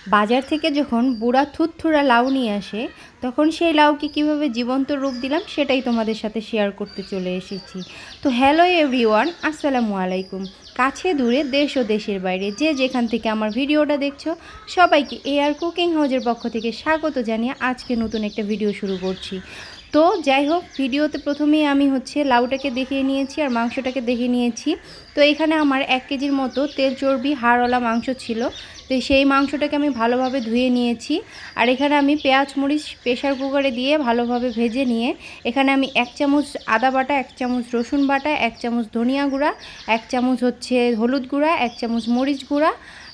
বাজার থেকে যখন বুড়া থুরথুরা লাউ নিয়ে আসে তখন সেই লাউকে কীভাবে জীবন্ত রূপ দিলাম সেটাই তোমাদের সাথে শেয়ার করতে চলে এসেছি। তো হ্যালো এভরিওয়ান, আসসালামু আলাইকুম। কাছে দূরে দেশ ও দেশের বাইরে যে যেখান থেকে আমার ভিডিওটা দেখছো সবাইকে এআর কুকিং হাউজের পক্ষ থেকে স্বাগত জানিয়ে আজকে নতুন একটা ভিডিও শুরু করছি। তো যাই হোক, ভিডিওতে প্রথমেই আমি লাউটাকে দেখিয়ে নিয়েছি আর মাংসটাকে দেখিয়ে নিয়েছি। তো এখানে আমার 1 কেজির মতো তেল চর্বি হাড়ওয়ালা মাংস ছিল। তো সেই মাংসটাকে আমি ভালোভাবে ধুয়ে নিয়েছি। আর এখানে আমি পেঁয়াজ মরিচ প্রেশার কুকারে দিয়ে ভালোভাবে ভেজে নিয়ে এখানে আমি 1 চামচ আদা বাটা, 1 চামচ রসুন বাটা, 1 চামচ ধনিয়া গুঁড়া, 1 চামচ হলুদ গুঁড়া, 1 চামচ মরিচ গুঁড়া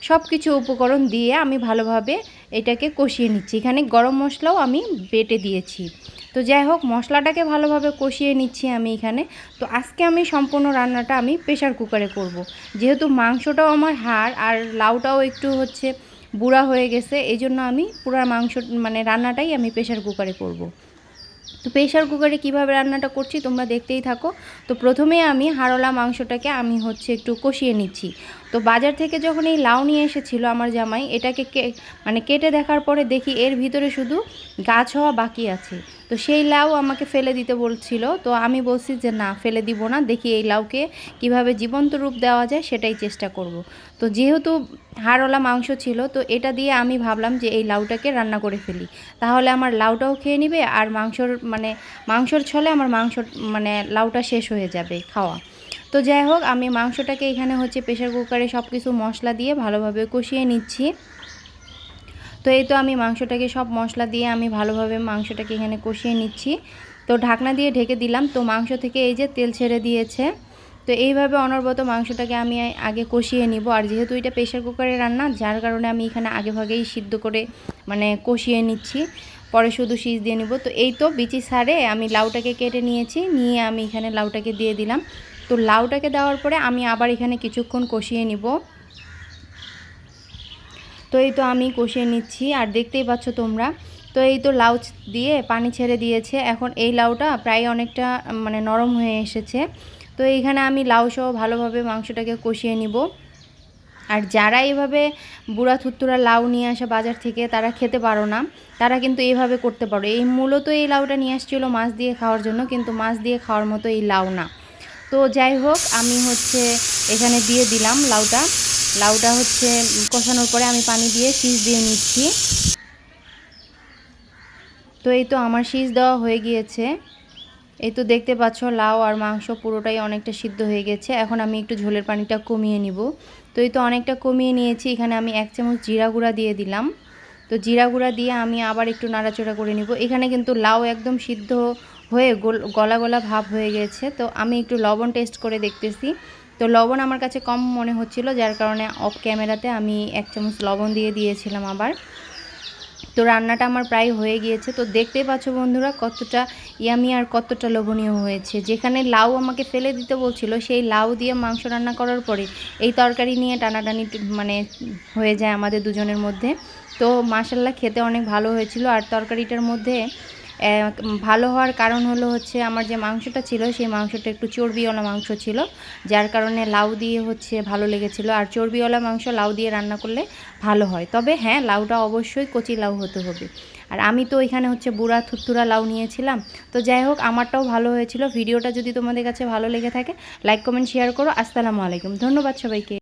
সব কিছু উপকরণ দিয়ে আমি ভালোভাবে এটাকে কষিয়ে নিচ্ছি। এখানে গরম মশলাও আমি বেটে দিয়েছি। তো যাই হোক, মশলাটাকে ভালোভাবে কষিয়ে নিচ্ছি আমি এখানে। তো আজকে আমি সম্পূর্ণ রান্নাটা আমি প্রেশার কুকারে করব। যেহেতু মাংসটাও আমার হাড় আর লাউটাও একটু বুড়া হয়ে গেছে, এই জন্য আমি পুরো মাংস রান্নাটাই আমি প্রেশার কুকারে করব। তো প্রেশার কুকারে কীভাবে রান্নাটা করছি তোমরা দেখতেই থাকো। তো প্রথমে আমি হাড়ওয়ালা মাংসটাকে আমি একটু কষিয়ে নিচ্ছি। তো বাজার থেকে যখন এই লাউ নিয়ে এসেছিলো আমার জামাই, এটাকে কেটে দেখার পরে দেখি এর ভিতরে শুধু গাছ হওয়া বাকি আছে। তো সেই লাউ আমাকে ফেলে দিতে বলছিল। তো আমি বলছি যে না, ফেলে দিব না, দেখি এই লাউকে কিভাবে জীবন্ত রূপ দেওয়া যায় সেটাই চেষ্টা করব। তো যেহেতু হাড়ওয়ালা মাংস ছিল, তো এটা দিয়ে আমি ভাবলাম যে এই লাউটাকে রান্না করে ফেলি, তাহলে আমার লাউটাও খেয়ে নিবে আর মাংসর ছলে আমার লাউটা শেষ হয়ে যাবে খাওয়া। তো যাই হোক, আমি মাংসটাকে এখানে প্রেশার কুকারে সব কিছু মশলা দিয়ে ভালোভাবে কষিয়ে নিচ্ছি। তো এই তো আমি মাংসটাকে সব মশলা দিয়ে আমি ভালোভাবে মাংসটাকে এখানে কষিয়ে নিচ্ছি। তো ঢাকনা দিয়ে ঢেকে দিলাম। তো মাংস থেকে এই যে তেল ছেড়ে দিয়েছে। তো এইভাবে অনবরত মাংসটাকে আমি আগে কষিয়ে নিব। আর যেহেতু এটা প্রেশার কুকারে রান্না, যার কারণে আমি এখানে আগেভাগেই সিদ্ধ করে কষিয়ে নিচ্ছি, পরে শুধু সিজ দিয়ে নিব। তো এই তো বিচি ছাড়ে আমি লাউটাকে কেটে নিয়েছি, নিয়ে আমি এখানে লাউটাকে দিয়ে দিলাম। তো লাউটাকে দেওয়ার পরে আমি আবার এখানে কিছুক্ষণ কষিয়ে নিব। তো এই তো আমি কষিয়ে নিচ্ছি আর দেখতেই পাচ্ছ তোমরা। তো এই তো লাউ দিয়ে পানি ছেড়ে দিয়েছে। এখন এই লাউটা প্রায় অনেকটা নরম হয়ে এসেছে। তো এইখানে আমি লাউ সহ ভালোভাবে মাংসটাকে কষিয়ে নিব। আর যারা এইভাবে বুড়া থুত্তুরা লাউ নিয়ে আসে বাজার থেকে, তারা খেতে পারো না, তারা কিন্তু এইভাবে করতে পারো। এই মূলত এই লাউটা নিয়ে আসছিলো মাছ দিয়ে খাওয়ার জন্য, কিন্তু মাছ দিয়ে খাওয়ার মতো এই লাউ না। তো যাই হোক, আমি এখানে দিয়ে দিলাম লাউটা কষানোর পরে আমি পানি দিয়ে সিজ দিয়ে নিচ্ছি। তো এই তো আমার সিজ দেওয়া হয়ে গিয়েছে। এই তো দেখতে পাচ্ছ লাউ আর মাংস পুরোটাই অনেকটা সিদ্ধ হয়ে গেছে। এখন আমি একটু ঝোলের পানিটা কমিয়ে নিব। তো এই তো অনেকটা কমিয়ে নিয়েছি। এখানে আমি 1 চামচ জিরা গুঁড়া দিয়ে দিলাম। তো জিরা গুঁড়া দিয়ে আমি আবার একটু নাড়াচাড়া করে নিব। এখানে কিন্তু লাউ একদম সিদ্ধ হয়ে গলা গলা ভাব হয়ে গেছে। তো আমি একটু লবণ টেস্ট করে দেখতেছি। তো লবণ আমার কাছে কম মনে হচ্ছিল, যার কারণে অফ ক্যামেরাতে আমি 1 চামচ লবণ দিয়ে দিয়েছিলাম আবার। তো রান্নাটা আমার প্রায় হয়ে গিয়েছে। তো দেখতেই পাচ্ছ বন্ধুরা কতটা ইয়ামি আর কতটা লোভনীয় হয়েছে। যেখানে লাউ আমাকে ফেলে দিতে বলছিল, সেই লাউ দিয়ে মাংস রান্না করার পরে এই তরকারি নিয়ে টানাটানি হয়ে যায় আমাদের দুজনের মধ্যে। তো মাশাল্লাহ খেতে অনেক ভালো হয়েছিল। আর তরকারিটার মধ্যে ভালো হওয়ার কারণ হলো আমার যে মাংসটা ছিল সেই মাংসটা একটু চর্বিওয়ালা মাংস ছিল, যার কারণে লাউ দিয়ে ভালো লেগেছিলো। আর চর্বিওয়ালা মাংস লাউ দিয়ে রান্না করলে ভালো হয়, তবে হ্যাঁ, লাউটা অবশ্যই কচি লাউ হতে হবে। আর আমি তো এখানে বুড়া থুরথুরা লাউ নিয়েছিলাম। তো যাই হোক, আমারটাও ভালো হয়েছিল। ভিডিওটা যদি তোমাদের কাছে ভালো লেগে থাকে, লাইক কমেন্ট শেয়ার করো। আসসালামু আলাইকুম, ধন্যবাদ সবাইকে।